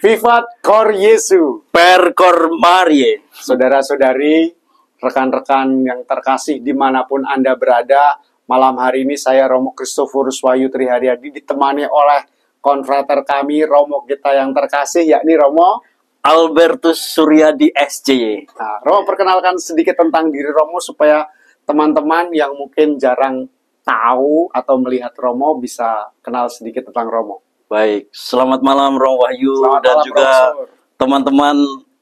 Vivat Cor Yesu. Per Cor Marie. Saudara-saudari, rekan-rekan yang terkasih dimanapun Anda berada, malam hari ini saya Romo Kristoforus Wahyu Triharyadi ditemani oleh konfrater kami, Romo kita yang terkasih, yakni Romo Albertus Suryadi SJ. Nah, Romo perkenalkan sedikit tentang diri Romo supaya teman-teman yang mungkin jarang tahu atau melihat Romo bisa kenal sedikit tentang Romo. Baik, selamat malam Romo Wahyu Selamat dan malam, juga Profesor. teman-teman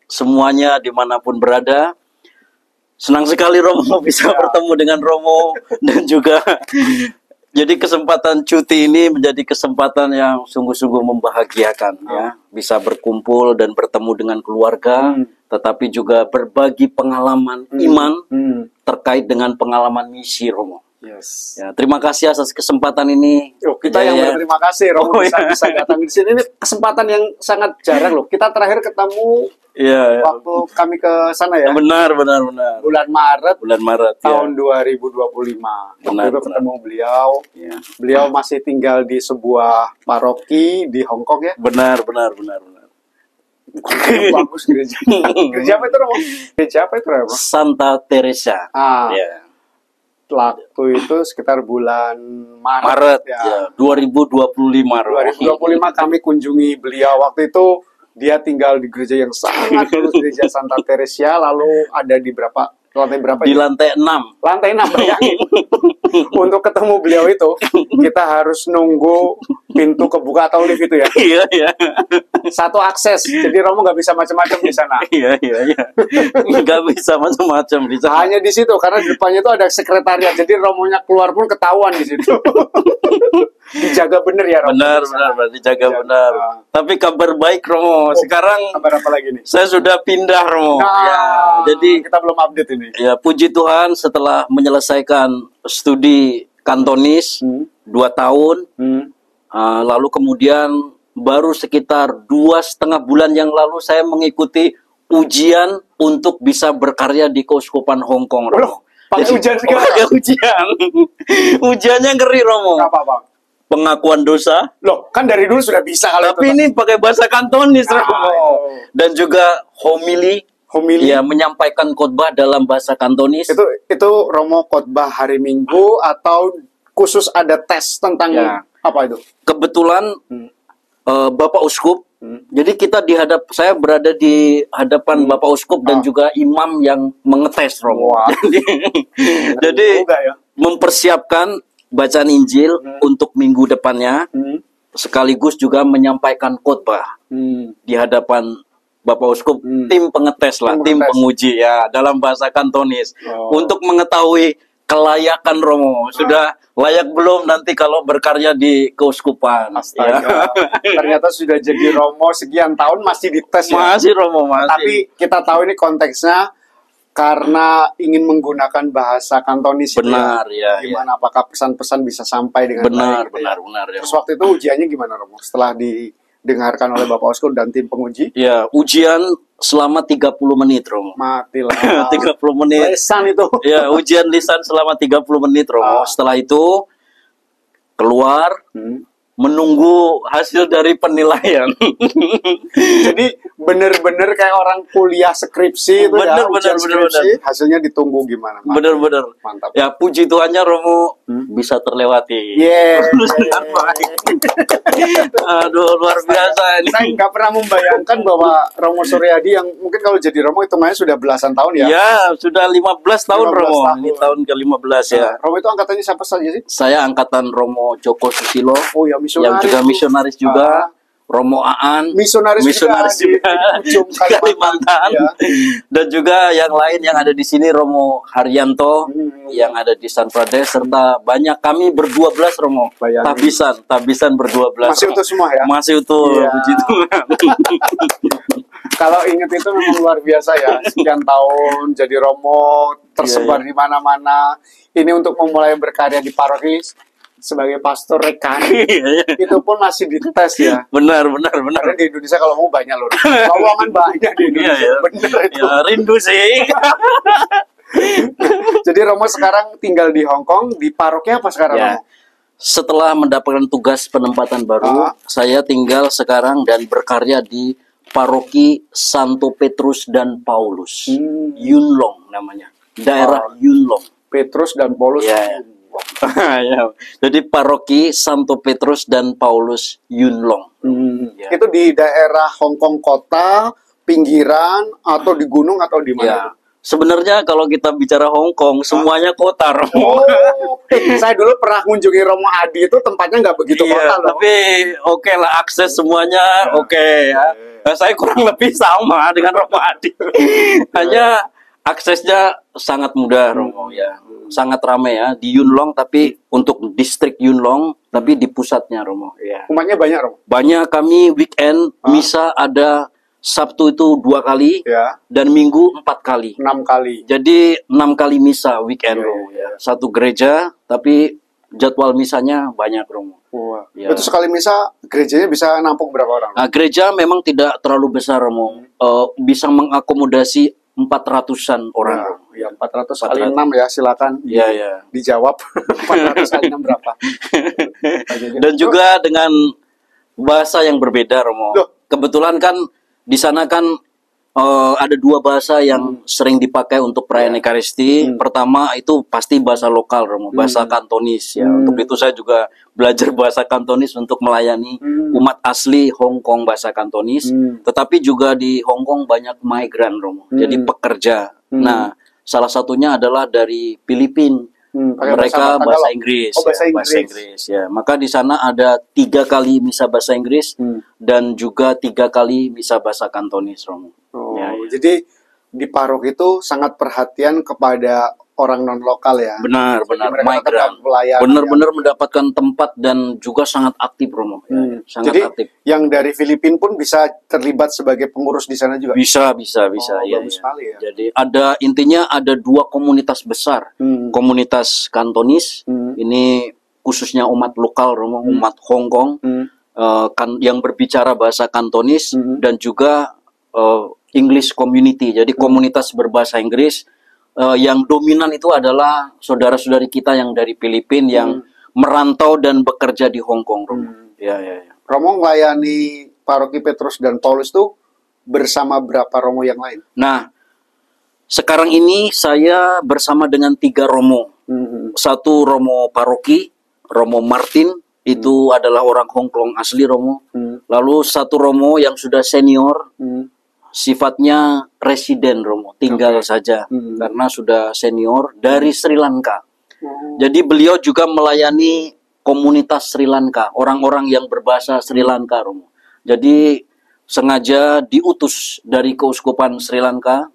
semuanya dimanapun berada. Senang sekali Romo bisa bertemu dengan Romo dan juga jadi kesempatan cuti ini menjadi kesempatan yang sungguh-sungguh membahagiakan ya. Bisa berkumpul dan bertemu dengan keluarga, tetapi juga berbagi pengalaman iman terkait dengan pengalaman misi Romo. Yes. Ya, terima kasih atas kesempatan ini. Kita yang berterima kasih Romo bisa datang di sini. Ini kesempatan yang sangat jarang loh. Kita terakhir ketemu waktu kami ke sana ya. Benar. Bulan Maret ya. tahun 2025. Waktu itu ketemu beliau. Ya. Beliau masih tinggal di sebuah paroki di Hong Kong ya. Benar. Bagus gereja. Gereja apa itu Romo? Gereja apa itu Romo? Santa Teresa. Ya. Waktu itu sekitar bulan Maret ya. 2025. 2025 kami kunjungi beliau. Waktu itu dia tinggal di gereja yang sangat bagus, gereja Santa Teresa. Lalu ada di lantai berapa? Di lantai 6. Lantai 6, bayangin. Untuk ketemu beliau itu kita harus nunggu pintu kebuka atau lift itu ya. Iya. Satu akses, jadi Romo nggak bisa macam-macam di sana. Iya. Nggak bisa macam-macam di sana. Hanya di situ karena di depannya itu ada sekretariat, jadi Romonya keluar pun ketahuan di situ. Dijaga bener ya Romo. Benar, dijaga benar. Tapi kabar baik Romo. Sekarang kabar apa lagi nih? Saya sudah pindah Romo. Jadi kita belum update ini. Ya, puji Tuhan setelah menyelesaikan studi kantonis 2 tahun, lalu kemudian baru sekitar 2,5 bulan yang lalu saya mengikuti ujian untuk bisa berkarya di Keuskupan Hong Kong Romo. Pakai ujian segala. Pakai ujian. Ujiannya ngeri Romo. Apa? Pengakuan dosa. Loh, kan dari dulu sudah bisa kalau tapi ini pakai bahasa kantonis Romo. Dan juga homili. Ya, menyampaikan khotbah dalam bahasa kantonis. Itu Romo khotbah hari Minggu atau khusus ada tes tentang apa itu? Kebetulan Bapak Uskup. Jadi saya berada di hadapan Bapak Uskup dan juga imam yang mengetes Romo. Jadi mempersiapkan bacaan Injil untuk minggu depannya, sekaligus juga menyampaikan khotbah di hadapan Bapak Uskup, tim pengetes lah, tim penguji ya dalam bahasa kantonis untuk mengetahui kelayakan Romo. Sudah layak belum nanti kalau berkarya di keuskupan? Astaga. Ternyata sudah jadi Romo sekian tahun masih dites ya. Masih Romo, masih. Tapi kita tahu ini konteksnya karena ingin menggunakan bahasa kantonis. Benar ya. Gimana apakah pesan-pesan bisa sampai dengan benar. Ya. Terus waktu itu ujiannya gimana Romo? Setelah didengarkan oleh Bapak Uskup dan tim penguji? Ya, ujian selama 30 menit Romo. Matilah. 30 menit. Lisan itu. Ya, ujian lisan selama 30 menit Romo. Setelah itu keluar menunggu hasil dari penilaian. Jadi bener-bener kayak orang kuliah skripsi itu bener. Hasilnya ditunggu gimana? Bener. Mantap. Ya, puji Tuhannya Romo bisa terlewati. Aduh, luar biasa ini. Saya nggak pernah membayangkan bahwa Romo Suryadi yang mungkin kalau jadi Romo itu namanya sudah belasan tahun ya? Ya, sudah 15 tahun Romo. Ini tahun ke-15 ya. Romo itu angkatannya siapa saja sih? Saya angkatan Romo Joko Susilo. Oh ya, yang juga misionaris juga. Romo Aan, misionaris juga di ujung Kalimantan, dan juga yang lain yang ada di sini Romo Haryanto yang ada di San Pradesh, serta banyak kami ber-12 Romo. Tabisan ber-12. Masih utuh semua ya? Masih utuh, puji Tuhan. Kalau ingat itu memang luar biasa ya, sekian tahun jadi Romo tersebar di mana-mana. Ini untuk memulai berkarya di paroki sebagai pastor rekan itu pun masih dites ya. Benar. Karena di Indonesia kalau mau banyak loh, lowongan banyak di Indonesia. Bener itu. Ya, rindu sih. Jadi Romo sekarang tinggal di Hong Kong, di paroki apa sekarang Romo? setelah mendapatkan tugas penempatan baru, saya tinggal sekarang dan berkarya di Paroki Santo Petrus dan Paulus, Yunlong namanya, daerah Yunlong. Petrus dan Paulus. Ya. Ya. Jadi Paroki Santo Petrus dan Paulus Yunlong. Ya. Itu di daerah Hongkong kota, pinggiran, atau di gunung atau di mana? Ya. Sebenarnya kalau kita bicara Hong Kong, semuanya kota, Romo. Saya dulu pernah kunjungi Romo Adi, itu tempatnya nggak begitu kota loh. Tapi oke lah, akses semuanya oke ya. Saya kurang lebih sama dengan Romo Adi. Hanya aksesnya sangat mudah, Romo ya. Sangat ramai ya di Yunlong, tapi untuk distrik Yunlong, tapi di pusatnya, Romo ya. Umatnya banyak, Romo? Banyak. Kami weekend misa ada Sabtu itu 2 kali, dan Minggu 4 kali. 6 kali. Jadi 6 kali misa weekend, Romo. Ya. Satu gereja, tapi jadwal misanya banyak, Romo. Ya. Itu sekali misa gerejanya bisa nampung berapa orang? Nah, gereja memang tidak terlalu besar, Romo. Bisa mengakomodasi 400-an orang. Ya, 400 kali 6 ya, silakan. Ya. Dijawab 400 kali 6 berapa? Dan juga dengan bahasa yang berbeda, Romo. Kebetulan kan di sana kan ada 2 bahasa yang sering dipakai untuk perayaan Ekaristi. Pertama itu pasti bahasa lokal, Romo, bahasa Kantonis ya. Untuk itu saya juga belajar bahasa Kantonis untuk melayani umat asli Hong Kong bahasa Kantonis. Tetapi juga di Hong Kong banyak migran, Romo. Jadi pekerja. Nah, salah satunya adalah dari Filipina. Mereka bahasa Inggris, bahasa Inggris ya. Maka di sana ada 3 kali misa bahasa Inggris dan juga 3 kali misa bahasa Kantonis, Romo. Ya. Jadi di paroki itu sangat perhatian kepada orang non lokal ya. Benar, migran. Benar-benar mendapatkan tempat dan juga sangat aktif, Romo. Sangat jadi, aktif. Yang dari Filipina pun bisa terlibat sebagai pengurus di sana juga. Bisa ya. Sekali ya. Jadi intinya ada 2 komunitas besar. Komunitas Kantonis, ini khususnya umat lokal, Romo, umat Hong Kong, yang berbicara bahasa Kantonis, dan juga English community. Jadi komunitas berbahasa Inggris. Yang dominan itu adalah saudara-saudari kita yang dari Filipina yang merantau dan bekerja di Hong Kong, Romo. Ya. Romo melayani Paroki Petrus dan Paulus itu bersama berapa Romo yang lain? Nah, sekarang ini saya bersama dengan 3 Romo. Satu Romo Paroki, Romo Martin, itu adalah orang Hong Kong asli, Romo. Lalu satu Romo yang sudah senior, sifatnya residen, Romo, tinggal saja karena sudah senior dari Sri Lanka. Jadi beliau juga melayani komunitas Sri Lanka, orang-orang yang berbahasa Sri Lanka, Romo. Jadi sengaja diutus dari keuskupan Sri Lanka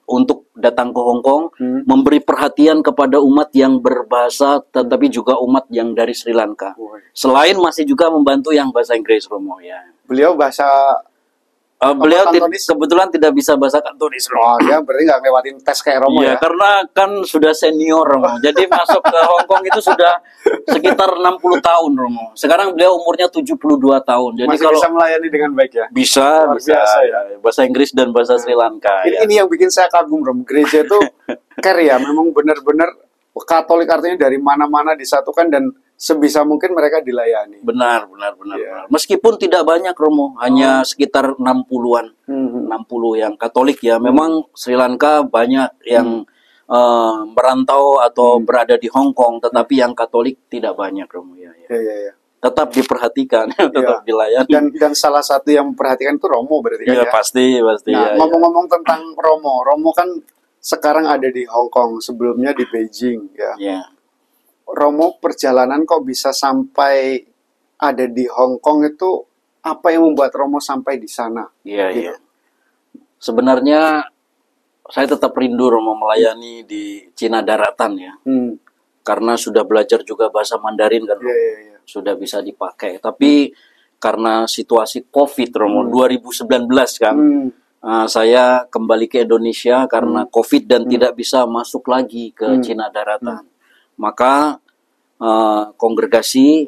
untuk datang ke Hong Kong, memberi perhatian kepada umat yang berbahasa, tetapi juga umat yang dari Sri Lanka. Selain masih juga membantu yang bahasa Inggris, Romo ya. Beliau bahasa beliau kebetulan tidak bisa bahasa Kantonis, Romo. Dia berarti nggak ngelewatin tes kayak Romo ya? Karena kan sudah senior, Romo. Jadi masuk ke Hong Kong itu sudah sekitar 60 tahun, Romo. Sekarang beliau umurnya 72 tahun. Jadi masih bisa melayani dengan baik ya? Bisa ya. Bahasa Inggris dan bahasa Sri Lanka. Ini yang bikin saya kagum, Romo. Gereja itu care ya, memang benar-benar Katolik, artinya dari mana-mana disatukan dan sebisa mungkin mereka dilayani. Benar. Meskipun tidak banyak, Romo, hanya sekitar 60-an. 60 yang Katolik ya. Memang Sri Lanka banyak yang merantau atau berada di Hong Kong, tetapi yang Katolik tidak banyak, Romo ya. Tetap diperhatikan, tetap dilayani. Dan salah satu yang memperhatikan itu Romo berarti kan ya? Pasti. Nah, ngomong-ngomong tentang Romo kan sekarang ada di Hong Kong, sebelumnya di Beijing ya. Romo perjalanan kok bisa sampai ada di Hong Kong itu, apa yang membuat Romo sampai di sana? Iya. Sebenarnya saya tetap rindu, Romo, melayani di Cina Daratan ya. Karena sudah belajar juga bahasa Mandarin kan. Sudah bisa dipakai. Tapi karena situasi COVID, Romo, 2019 kan. Saya kembali ke Indonesia karena COVID dan tidak bisa masuk lagi ke Cina Daratan. Maka kongregasi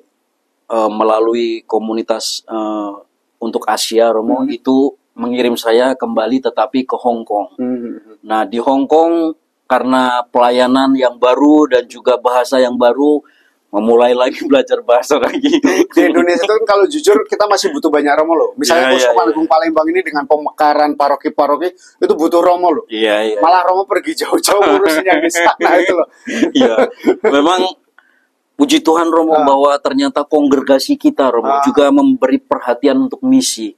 melalui komunitas untuk Asia, Romo, itu mengirim saya kembali tetapi ke Hong Kong. Nah, di Hong Kong karena pelayanan yang baru dan juga bahasa yang baru, memulai lagi belajar bahasa lagi. Di Indonesia itu kan kalau jujur kita masih butuh banyak Romo loh. Misalnya Uskupan Agung Palembang ini dengan pemekaran paroki-paroki itu butuh Romo loh. Malah Romo pergi jauh-jauh ngurusin yang di sana itu loh. Iya. Memang puji Tuhan Romo bahwa ternyata kongregasi kita Romo juga memberi perhatian untuk misi.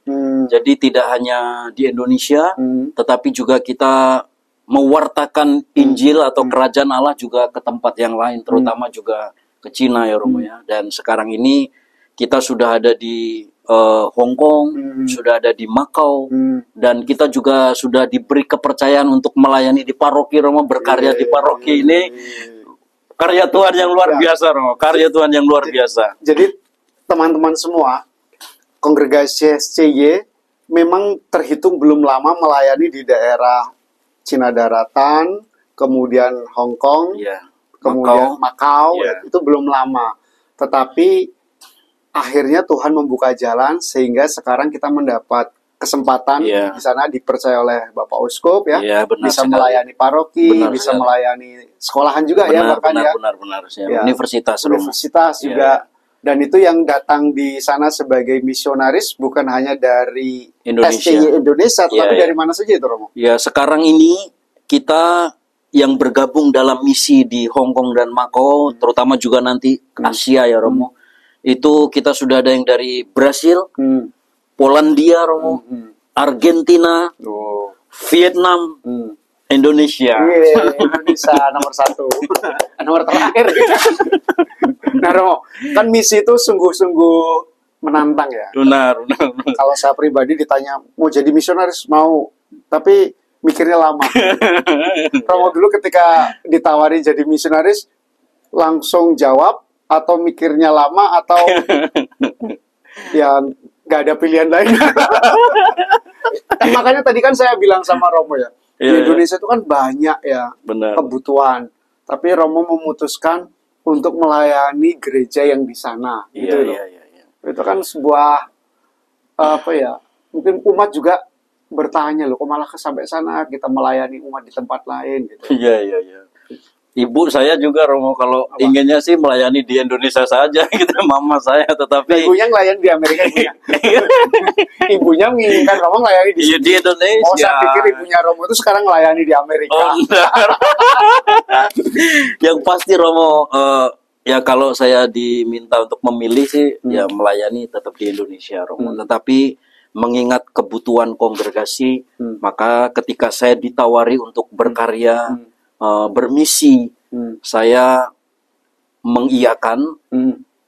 Jadi tidak hanya di Indonesia, tetapi juga kita mewartakan Injil atau kerajaan Allah juga ke tempat yang lain, terutama juga ke Cina ya Romo ya. Dan sekarang ini kita sudah ada di Hong Kong, sudah ada di Makau, dan kita juga sudah diberi kepercayaan untuk melayani di paroki Romo, berkarya di paroki ini. Karya Tuhan yang luar biasa Romo, karya Tuhan yang luar biasa. Jadi teman-teman semua, kongregasi SCY memang terhitung belum lama melayani di daerah Cina Daratan, kemudian Hong Kong, kemudian Makau, itu belum lama. Tetapi akhirnya Tuhan membuka jalan sehingga sekarang kita mendapat kesempatan di sana dipercaya oleh Bapak Uskup ya, bisa melayani paroki, bisa melayani sekolahan juga bahkan benar. Universitas juga. Dan itu yang datang di sana sebagai misionaris bukan hanya dari SCY Indonesia, tetapi dari mana saja itu Romo? Ya, sekarang ini kita yang bergabung dalam misi di Hong Kong dan Makau, terutama juga nanti Asia ya Romo. Itu kita sudah ada yang dari Brasil, Polandia Romo, Argentina, Vietnam, Indonesia. Indonesia nomor 1, nomor terakhir. Nah Romo, kan misi itu sungguh-sungguh menantang ya. Benar. Kalau saya pribadi ditanya mau jadi misionaris mau, tapi mikirnya lama. Romo dulu ketika ditawari jadi misionaris langsung jawab atau mikirnya lama atau ya nggak ada pilihan lain. Makanya tadi kan saya bilang sama Romo ya, di Indonesia itu kan banyak ya kebutuhan, tapi Romo memutuskan untuk melayani gereja yang di sana. Itu kan sebuah mungkin umat juga bertanya loh, kok malah sampai sana kita melayani umat di tempat lain gitu. Iya. Ibu saya juga Romo kalau inginnya sih melayani di Indonesia saja gitu, mama saya, tetapi ibunya melayani di Amerika. Ibunya menginginkan Romo melayani di Indonesia. Oh, saya pikir ibunya Romo itu sekarang melayani di Amerika. Yang pasti Romo ya kalau saya diminta untuk memilih sih ya melayani tetap di Indonesia Romo. Tetapi mengingat kebutuhan kongregasi, maka ketika saya ditawari untuk berkarya, bermisi, saya mengiyakan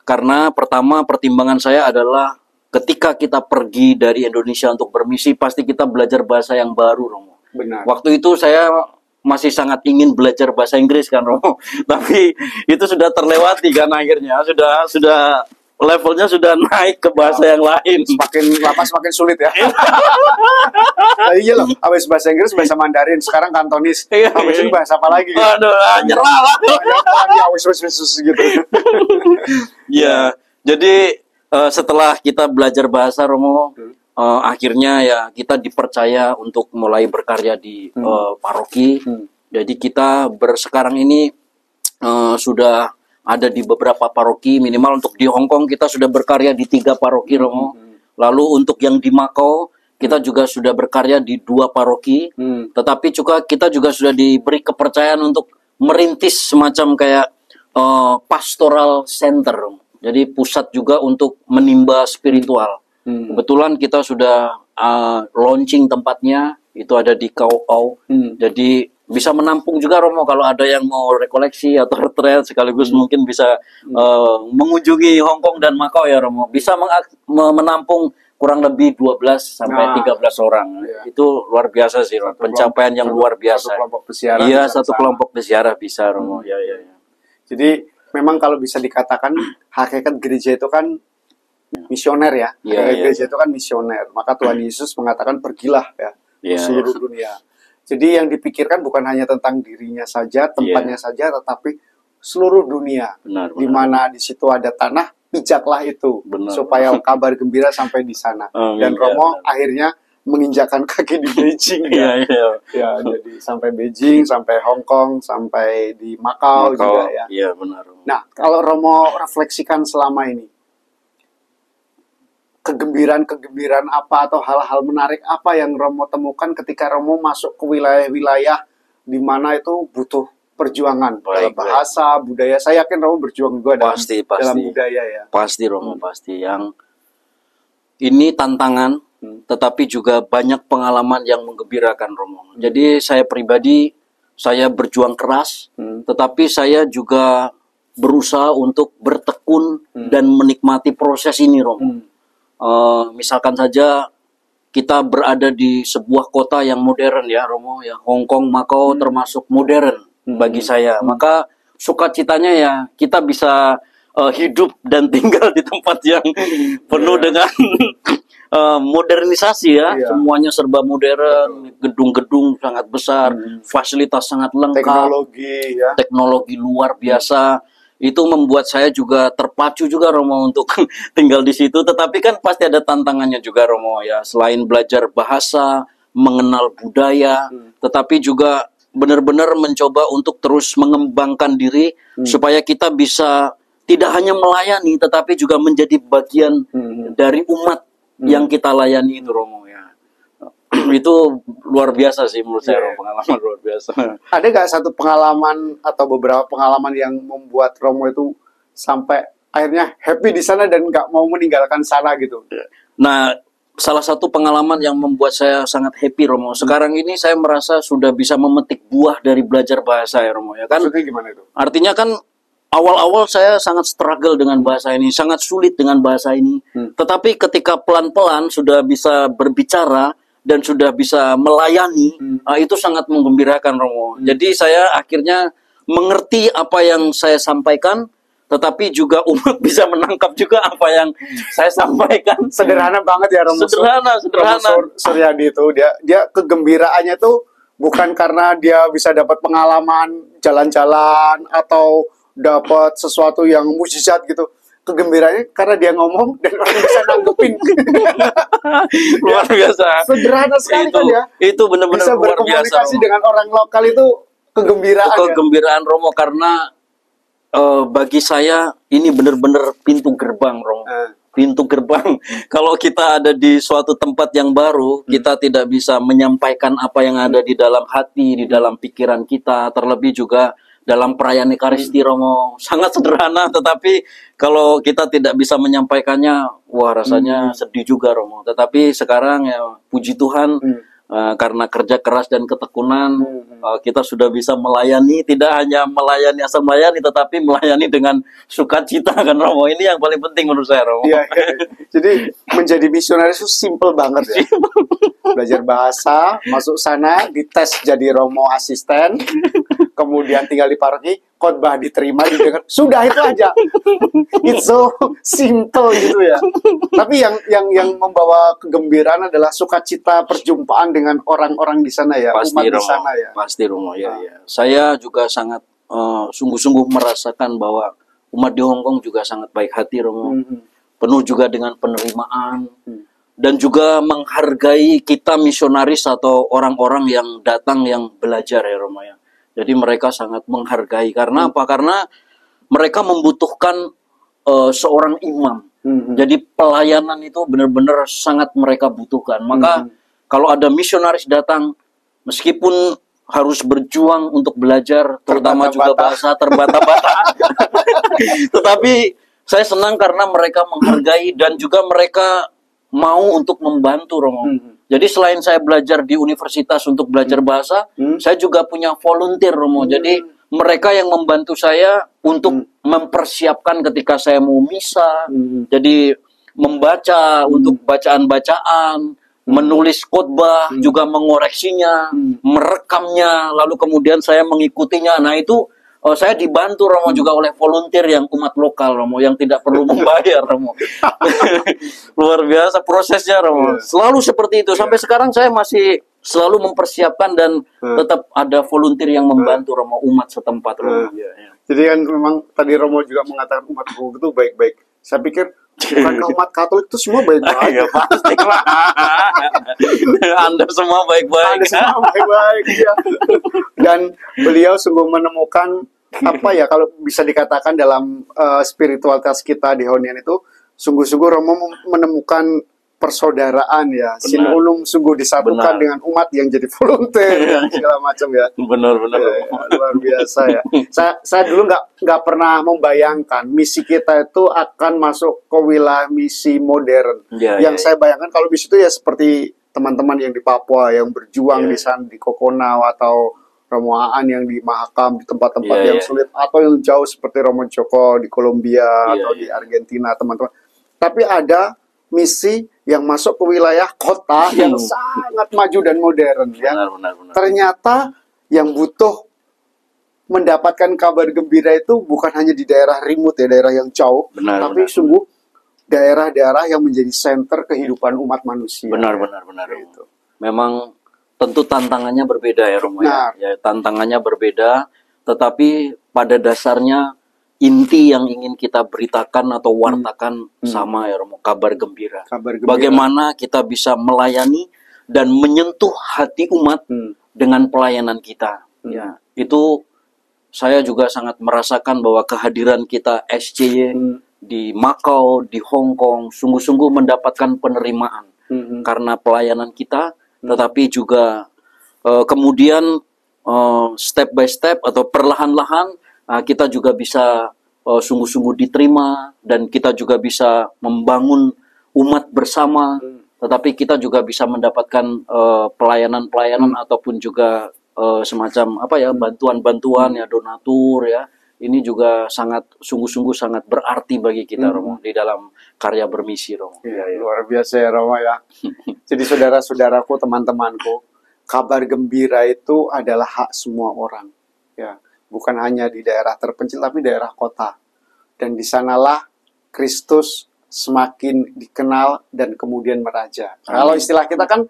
karena pertama pertimbangan saya adalah ketika kita pergi dari Indonesia untuk bermisi pasti kita belajar bahasa yang baru Romo. Benar. Waktu itu saya masih sangat ingin belajar bahasa Inggris kan Romo, tapi itu sudah terlewati kan akhirnya sudah levelnya sudah naik ke bahasa yang lain. Semakin sulit ya. Iya loh, habis bahasa Inggris, bahasa Mandarin, sekarang Kantonis. Habis itu bahasa apa lagi? Aduh, nyerah lah. Gitu. Ya, jadi setelah kita belajar bahasa Romo, akhirnya ya kita dipercaya untuk mulai berkarya di paroki. Jadi kita sekarang ini sudah ada di beberapa paroki, minimal untuk di Hong Kong kita sudah berkarya di 3 paroki Romo. Lalu untuk yang di Makau kita juga sudah berkarya di 2 paroki. Tetapi juga kita juga sudah diberi kepercayaan untuk merintis semacam kayak pastoral center. Jadi pusat juga untuk menimba spiritual. Kebetulan kita sudah launching tempatnya, itu ada di Kau. Jadi bisa menampung juga Romo kalau ada yang mau rekoleksi atau retreat sekaligus mungkin bisa mengunjungi Hong Kong dan Makau ya Romo. Bisa menampung kurang lebih 12 sampai 13 orang. Itu luar biasa sih, pencapaian yang luar biasa. Satu kelompok peziarah. Iya, satu kelompok peziarah bisa Romo. Ya. Jadi memang kalau bisa dikatakan hakikat gereja itu kan misioner ya. Gereja itu kan misioner. Maka Tuhan Yesus mengatakan pergilah ya ke seluruh dunia. Jadi yang dipikirkan bukan hanya tentang dirinya saja, tempatnya saja, tetapi seluruh dunia. Di mana di situ ada tanah, pijaklah itu supaya kabar gembira sampai di sana. Dan Romo akhirnya menginjakan kaki di Beijing ya. Ya, jadi sampai Beijing, sampai Hong Kong, sampai di Makau juga ya. Iya, benar. Nah, kalau Romo refleksikan selama ini, kegembiraan apa atau hal-hal menarik apa yang Romo temukan ketika Romo masuk ke wilayah-wilayah di mana itu butuh perjuangan dalam bahasa, budaya. Saya yakin Romo berjuang juga dalam budaya ya. Pasti Romo, pasti. Yang ini tantangan, tetapi juga banyak pengalaman yang menggembirakan Romo. Jadi saya pribadi, saya berjuang keras, tetapi saya juga berusaha untuk bertekun dan menikmati proses ini Romo. Misalkan saja kita berada di sebuah kota yang modern ya Romo, ya Hong Kong, Makau termasuk modern bagi saya. Maka sukacitanya ya kita bisa hidup dan tinggal di tempat yang penuh dengan modernisasi ya. Semuanya serba modern, gedung-gedung sangat besar, fasilitas sangat lengkap, teknologi luar biasa. Itu membuat saya juga terpacu juga Romo untuk tinggal di situ. Tetapi kan pasti ada tantangannya juga Romo ya. Selain belajar bahasa, mengenal budaya, tetapi juga benar-benar mencoba untuk terus mengembangkan diri supaya kita bisa tidak hanya melayani tetapi juga menjadi bagian dari umat yang kita layani itu Romo ya. Itu luar biasa sih menurut saya Romo, pengalaman luar biasa. Ada gak satu pengalaman atau beberapa pengalaman yang membuat Romo itu sampai akhirnya happy di sana dan gak mau meninggalkan sana gitu? Nah, salah satu pengalaman yang membuat saya sangat happy Romo. Sekarang ini saya merasa sudah bisa memetik buah dari belajar bahasa ya Romo ya kan. Maksudnya gimana itu? Artinya kan awal-awal saya sangat struggle dengan bahasa ini, sangat sulit dengan bahasa ini. Tetapi ketika pelan-pelan sudah bisa berbicara dan sudah bisa melayani, itu sangat menggembirakan Romo. Jadi saya akhirnya mengerti apa yang saya sampaikan, tetapi juga umat bisa menangkap juga apa yang saya sampaikan. Sederhana banget ya Romo. Sederhana. Romo Suryadi itu dia kegembiraannya tuh bukan karena dia bisa dapat pengalaman jalan-jalan atau dapat sesuatu yang mujizat gitu. Kegembiraannya karena dia ngomong dan orang bisa nanggepin. Luar biasa. Sederhana sekali itu, kan ya. Itu benar-benar bisa luar biasa. Bisa berkomunikasi dengan orang lokal itu kegembiraan. Kegembiraan ya? Romo karena bagi saya ini benar-benar pintu gerbang Romo. Pintu gerbang. Kalau kita ada di suatu tempat yang baru, kita tidak bisa menyampaikan apa yang ada di dalam hati, di dalam pikiran kita, terlebih juga dalam perayaan Ekaristi Romo. Sangat sederhana, tetapi kalau kita tidak bisa menyampaikannya, wah rasanya sedih juga Romo. Tetapi sekarang ya puji Tuhan, karena kerja keras dan ketekunan, kita sudah bisa melayani, tidak hanya melayani asal melayani, tetapi melayani dengan sukacita kan Romo. Ini yang paling penting menurut saya Romo. Iya. Jadi menjadi misionaris itu simple banget ya. Belajar bahasa, masuk sana, dites jadi Romo asisten, kemudian tinggal di paroki, khotbah diterima, didengar, sudah itu aja. It's so simple gitu ya. Tapi yang membawa kegembiraan adalah sukacita perjumpaan dengan orang-orang di sana ya, pasti, umat Romo, di sana ya. Pasti Romo ya. Saya juga sangat sungguh-sungguh merasakan bahwa umat di Hong Kong juga sangat baik hati Romo. Penuh juga dengan penerimaan. Dan juga menghargai kita misionaris atau orang-orang yang datang yang belajar ya Romo ya. Jadi mereka sangat menghargai. Karena apa? Karena mereka membutuhkan seorang imam. Jadi pelayanan itu benar-benar sangat mereka butuhkan. Maka kalau ada misionaris datang, meskipun harus berjuang untuk belajar, terutama juga bahasa terbata-bata. Tetapi saya senang karena mereka menghargai dan juga mereka mau untuk membantu Romo. Jadi selain saya belajar di universitas untuk belajar bahasa, saya juga punya volunteer Romo. Jadi mereka yang membantu saya untuk mempersiapkan ketika saya mau misa. Jadi membaca untuk bacaan-bacaan, menulis khotbah, juga mengoreksinya, merekamnya, lalu kemudian saya mengikutinya. Nah itu saya dibantu Romo juga oleh volunteer yang umat lokal Romo, yang tidak perlu membayar Romo. Luar biasa prosesnya Romo. Selalu seperti itu. Sampai sekarang saya masih selalu mempersiapkan dan tetap ada volunteer yang membantu Romo, umat setempat Romo. Jadi kan memang tadi Romo juga mengatakan umat Hongkong itu baik-baik. Saya pikir bukan umat Katolik itu semua baik-baik. Ya pasti lah. Anda semua baik-baik. Anda semua baik-baik ya. Dan beliau sungguh menemukan apa ya, kalau bisa dikatakan dalam spiritualitas kita di Honian itu, sungguh-sungguh Romo menemukan persaudaraan ya. Sinulung sungguh disatukan dengan umat yang jadi volunteer segala macam ya. Benar-benar ya, luar biasa ya. Saya dulu nggak pernah membayangkan misi kita itu akan masuk ke wilayah misi modern. Yang saya bayangkan kalau misi itu ya seperti teman-teman yang di Papua yang berjuang di sana di Kokonau, atau Romo Aan yang di Mahakam, di tempat-tempat yang sulit, atau yang jauh seperti Romo Joko di Kolombia atau di Argentina, teman-teman. Tapi ada misi yang masuk ke wilayah kota yang sangat maju dan modern ya. Ternyata yang butuh mendapatkan kabar gembira itu bukan hanya di daerah remote ya, daerah yang jauh, tapi sungguh daerah-daerah yang menjadi center kehidupan umat manusia. Benar. Gitu. Memang tentu tantangannya berbeda ya Romo ya. Tantangannya berbeda, tetapi pada dasarnya inti yang ingin kita beritakan atau wartakan sama ya Romo, kabar gembira. Bagaimana kita bisa melayani dan menyentuh hati umat dengan pelayanan kita. Ya, itu saya juga sangat merasakan bahwa kehadiran kita SCY di Makau, di Hong Kong, sungguh-sungguh mendapatkan penerimaan karena pelayanan kita, tetapi juga kemudian step by step atau perlahan-lahan kita juga bisa sungguh-sungguh diterima, dan kita juga bisa membangun umat bersama, tetapi kita juga bisa mendapatkan pelayanan-pelayanan ataupun juga semacam apa ya, bantuan-bantuan ya, donatur ya. Ini juga sangat sungguh-sungguh sangat berarti bagi kita Romo di dalam karya bermisi Romo. Luar biasa ya Romo ya. Jadi saudara-saudaraku, teman-temanku, kabar gembira itu adalah hak semua orang ya. Bukan hanya di daerah terpencil, tapi daerah kota. Dan di sanalah Kristus semakin dikenal dan kemudian meraja. Kalau istilah kita kan,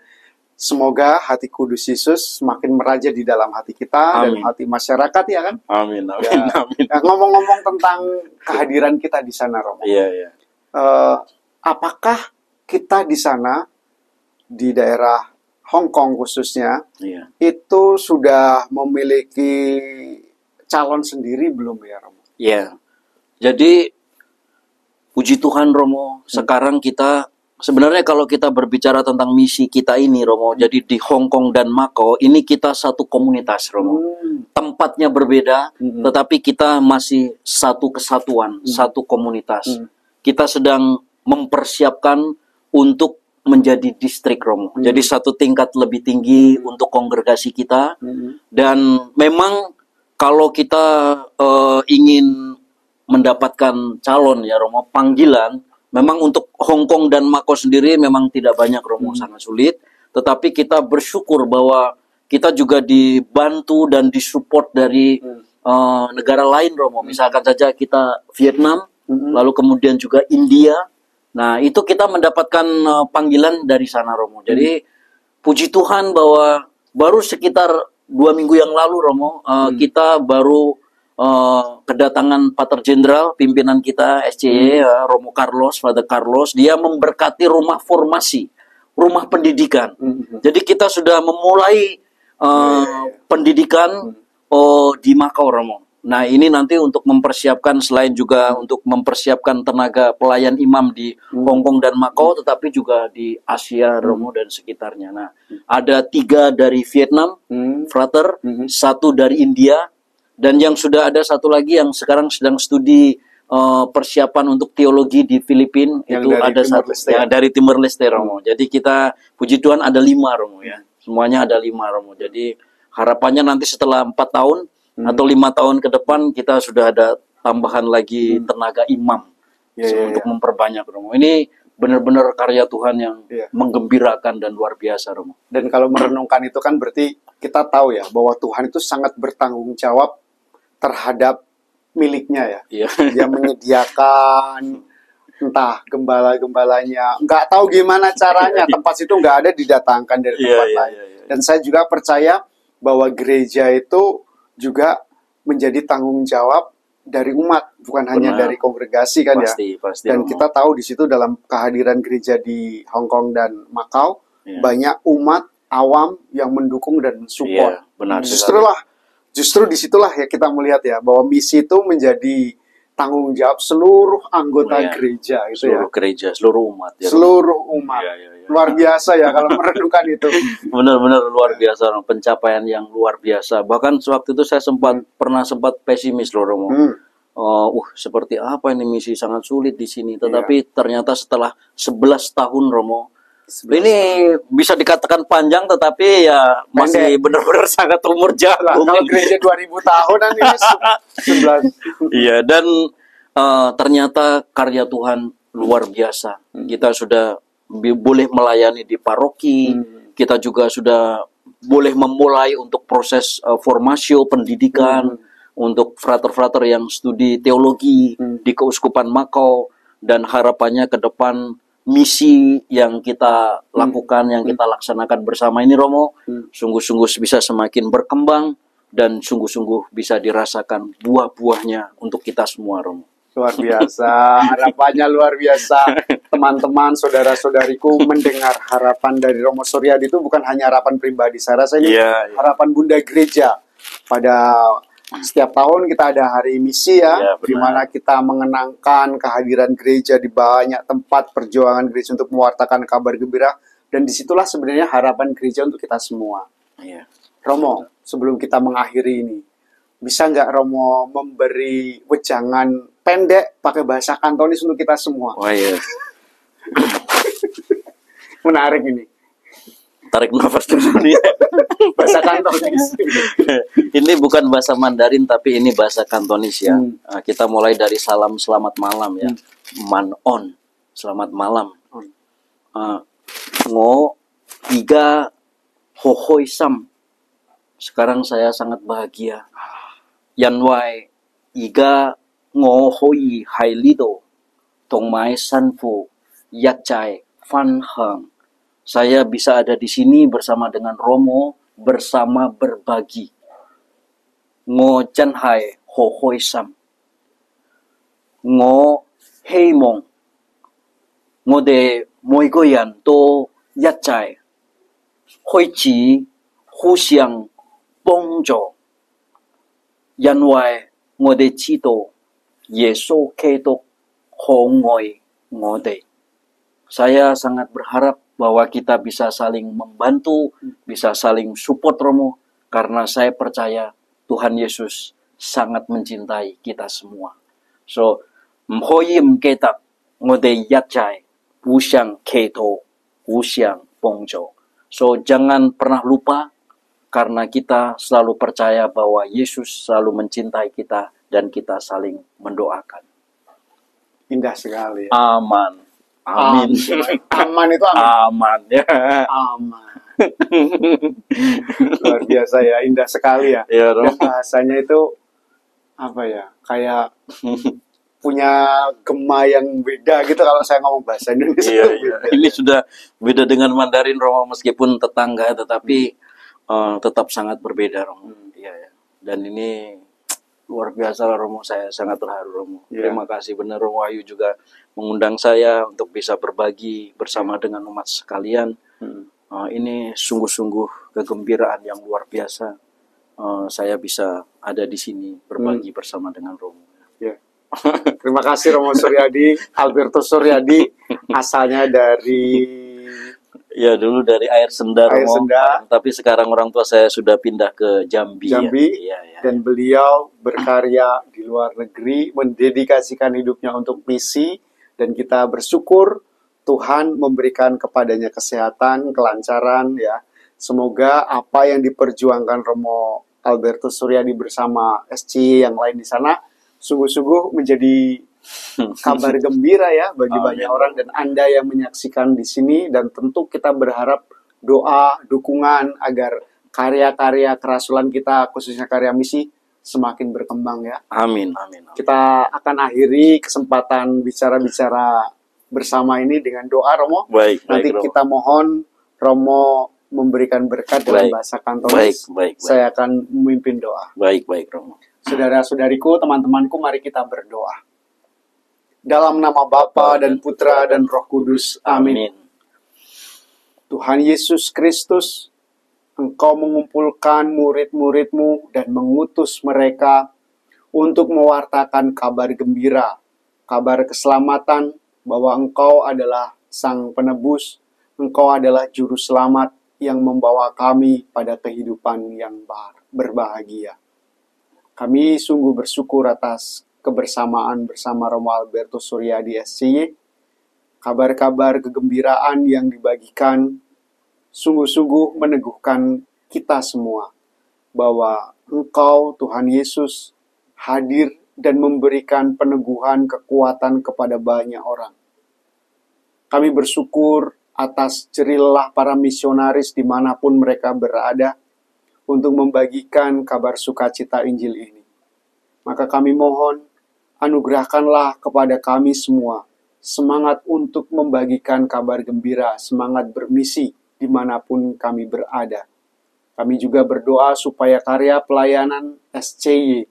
semoga hati kudus Yesus semakin meraja di dalam hati kita dan hati masyarakat ya kan. Amin. Nah, ngomong-ngomong tentang kehadiran kita di sana, Romo. Apakah kita di sana, di daerah Hong Kong khususnya, itu sudah memiliki calon sendiri belum ya Romo? Jadi puji Tuhan Romo, sekarang kita sebenarnya kalau kita berbicara tentang misi kita ini Romo, jadi di Hong Kong dan Makau ini kita satu komunitas Romo. Tempatnya berbeda, tetapi kita masih satu kesatuan, satu komunitas. Kita sedang mempersiapkan untuk menjadi distrik Romo. Jadi satu tingkat lebih tinggi untuk kongregasi kita. Dan memang kalau kita ingin mendapatkan calon ya Romo, panggilan, memang untuk Hong Kong dan Makau sendiri memang tidak banyak Romo, sangat sulit. Tetapi kita bersyukur bahwa kita juga dibantu dan disupport dari negara lain Romo. Misalkan saja kita Vietnam, lalu kemudian juga India. Nah itu kita mendapatkan panggilan dari sana Romo. Jadi puji Tuhan bahwa baru sekitar 2 minggu yang lalu Romo, kita baru kedatangan Pater Jenderal pimpinan kita SCY, Romo Carlos, Father Carlos. Dia memberkati rumah formasi, rumah pendidikan. Jadi kita sudah memulai pendidikan di Makau Romo. Nah ini nanti untuk mempersiapkan, selain juga untuk mempersiapkan tenaga pelayan imam di Hong Kong dan Makau, tetapi juga di Asia Romo dan sekitarnya. Nah ada 3 dari Vietnam, Frater, 1 dari India, dan yang sudah ada 1 lagi yang sekarang sedang studi persiapan untuk teologi di Filipina, itu ada 1 ya, dari Timor Leste Romo. Jadi kita puji Tuhan ada 5 Romo ya, semuanya ada 5 Romo. Jadi harapannya nanti setelah 4 tahun atau 5 tahun ke depan kita sudah ada tambahan lagi tenaga imam untuk memperbanyak Romo. Ini benar-benar karya Tuhan yang menggembirakan dan luar biasa Romo. Dan kalau merenungkan itu kan berarti kita tahu ya bahwa Tuhan itu sangat bertanggung jawab terhadap miliknya ya. Dia menyediakan entah gembala-gembalanya, nggak tahu gimana caranya, tempat situ nggak ada, didatangkan dari tempat lain. Dan saya juga percaya bahwa gereja itu juga menjadi tanggung jawab dari umat, bukan hanya dari kongregasi kan. Pasti, ya. Pasti. Dan kita tahu di situ dalam kehadiran gereja di Hong Kong dan Makau, banyak umat awam yang mendukung dan mensupport. Iya, benar sekali. Justru disitulah ya kita melihat ya bahwa misi itu menjadi tanggung jawab seluruh anggota gereja itu seluruh gereja, seluruh umat ya. Seluruh umat. Luar biasa ya kalau merenungkan itu. Benar-benar luar biasa, pencapaian yang luar biasa. Bahkan sewaktu itu saya pernah sempat pesimis loh, Romo. Seperti apa ini misi, sangat sulit di sini. Tetapi ternyata setelah 11 tahun, Romo, ini bisa dikatakan panjang, tetapi ya masih benar-benar sangat umur jagung. Kalau gereja 2000 tahunan ini 11. Iya, dan ternyata karya Tuhan luar biasa. Kita sudah boleh melayani di paroki, kita juga sudah boleh memulai untuk proses formasio pendidikan untuk frater-frater yang studi teologi di Keuskupan Makau, dan harapannya ke depan misi yang kita lakukan, yang kita laksanakan bersama ini, Romo, sungguh-sungguh bisa semakin berkembang dan sungguh-sungguh bisa dirasakan buah-buahnya untuk kita semua, Romo. Luar biasa, harapannya luar biasa. Teman-teman, saudara-saudariku, mendengar harapan dari Romo Suryadi itu bukan hanya harapan pribadi. Saya rasa ini harapan Bunda Gereja. Pada setiap tahun kita ada hari misi ya, di mana kita mengenangkan kehadiran gereja di banyak tempat, perjuangan gereja untuk mewartakan kabar gembira, dan disitulah sebenarnya harapan gereja untuk kita semua. Romo, sebelum kita mengakhiri ini, bisa nggak Romo memberi wejangan pendek pakai bahasa Kantonis untuk kita semua? Menarik ini. Tarik nafas dulu ya. Bahasa Kantonis. Ini bukan bahasa Mandarin, tapi ini bahasa Kantonis ya. Kita mulai dari salam selamat malam ya. Man on, selamat malam. Ngo iga hohoi sam. Sekarang saya sangat bahagia. Yan wai iga ngo hoi hai lido. Tong mai san fu yak chai fan hang. Saya bisa ada di sini bersama dengan Romo, bersama berbagi. Ngo jan hai ho hoi sam. Ngo hei mong. Ngo de moi go yan to yat chai. Hoi chi hu xiang bong jo. Yan wai ngo de chi to yeso ke to ho ngoi ngo de. Saya sangat berharap bahwa kita bisa saling membantu, bisa saling support, Romo, karena saya percaya Tuhan Yesus sangat mencintai kita semua. So, mhoyim ketak ngode yatjai, wusyang keto, wusyang pongjo. So, jangan pernah lupa, karena kita selalu percaya bahwa Yesus selalu mencintai kita dan kita saling mendoakan. Indah sekali. Aman. Amin. Aman itu aman. Aman ya. Aman. Luar biasa ya, indah sekali ya. Dan bahasanya itu apa ya? Kayak punya gema yang beda gitu kalau saya ngomong bahasa Indonesia. Ini sudah beda dengan Mandarin, Romo, meskipun tetangga, tetapi tetap sangat berbeda, Romo. Dan ini luar biasa, Romo. Saya sangat terharu, Romo. Terima kasih benar, Romo Wahyu juga mengundang saya untuk bisa berbagi bersama dengan umat sekalian. Ini sungguh-sungguh kegembiraan yang luar biasa. Saya bisa ada di sini berbagi bersama dengan Romo. Terima kasih Romo Suryadi, Albertus Suryadi, asalnya dari dulu dari Air Senda, Romo. Tapi sekarang orang tua saya sudah pindah ke Jambi. Dan beliau berkarya di luar negeri, mendedikasikan hidupnya untuk misi, dan kita bersyukur Tuhan memberikan kepadanya kesehatan, kelancaran ya. Semoga apa yang diperjuangkan Romo Albertus Suryadi bersama SC yang lain di sana sungguh-sungguh menjadi kabar gembira ya bagi banyak orang dan Anda yang menyaksikan di sini, dan tentu kita berharap doa, dukungan agar karya-karya kerasulan kita, khususnya karya misi, semakin berkembang ya. Amin. Kita akan akhiri kesempatan bicara-bicara bersama ini dengan doa, Romo. Nanti Romo. kita mohon Romo memberikan berkat dalam bahasa Kantonis. Saya akan memimpin doa. Baik, Romo. Saudara-saudariku, teman-temanku, mari kita berdoa. Dalam nama Bapa dan Putra dan Roh Kudus. Amin. Tuhan Yesus Kristus, Engkau mengumpulkan murid-murid-Mu dan mengutus mereka untuk mewartakan kabar gembira, kabar keselamatan, bahwa Engkau adalah Sang Penebus, Engkau adalah Juru Selamat yang membawa kami pada kehidupan yang berbahagia. Kami sungguh bersyukur atas kebersamaan bersama Romo Albertus Suryadi SCY. Kabar-kabar kegembiraan yang dibagikan sungguh-sungguh meneguhkan kita semua bahwa Engkau, Tuhan Yesus, hadir dan memberikan peneguhan kekuatan kepada banyak orang. Kami bersyukur atas jerilah para misionaris dimanapun mereka berada untuk membagikan kabar sukacita Injil ini. Maka kami mohon, anugerahkanlah kepada kami semua semangat untuk membagikan kabar gembira, semangat bermisi dimanapun kami berada. Kami juga berdoa supaya karya pelayanan SCY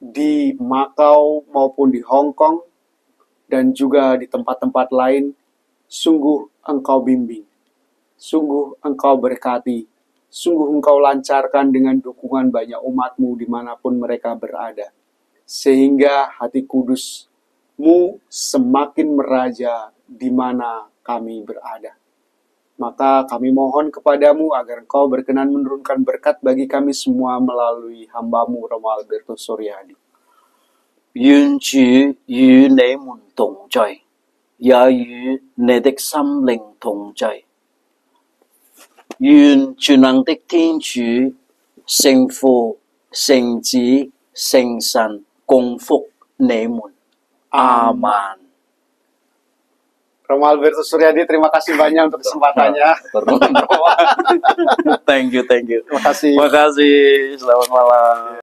di Makau maupun di Hong Kong dan juga di tempat-tempat lain, sungguh Engkau bimbing, sungguh Engkau berkati, sungguh Engkau lancarkan dengan dukungan banyak umat-Mu dimanapun mereka berada. Sehingga hati kudus-Mu semakin meraja di mana kami berada. Maka kami mohon kepadamu agar Engkau berkenan menurunkan berkat bagi kami semua melalui hamba-Mu Romo Albertus Suryadi. 願主與你們同在，也與你的心靈同在。願全能的天主、聖父、聖子、聖神共福你們。阿們。 Romo Albertus Suryadi, terima kasih banyak untuk kesempatannya. Thank you. Terima kasih. Terima kasih. Selamat malam.